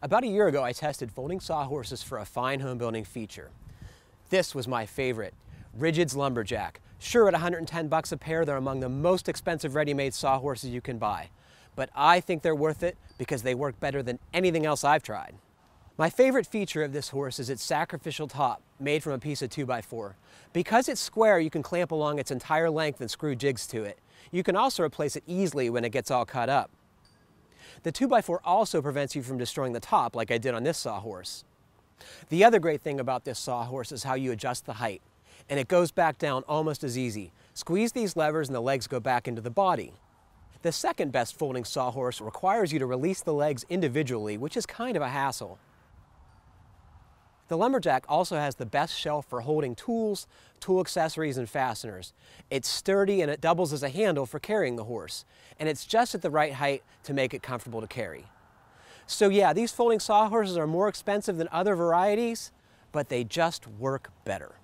About a year ago, I tested folding sawhorses for a fine home building feature. This was my favorite, Rigid's Lumberjack. Sure, at 110 bucks a pair, they're among the most expensive ready-made sawhorses you can buy. But I think they're worth it because they work better than anything else I've tried. My favorite feature of this horse is its sacrificial top, made from a piece of 2x4. Because it's square, you can clamp along its entire length and screw jigs to it. You can also replace it easily when it gets all cut up. The 2x4 also prevents you from destroying the top like I did on this sawhorse. The other great thing about this sawhorse is how you adjust the height, and it goes back down almost as easy. Squeeze these levers and the legs go back into the body. The second best folding sawhorse requires you to release the legs individually, which is kind of a hassle. The Lumberjack also has the best shelf for holding tools, tool accessories, and fasteners. It's sturdy and it doubles as a handle for carrying the horse, and it's just at the right height to make it comfortable to carry. So yeah, these folding sawhorses are more expensive than other varieties, but they just work better.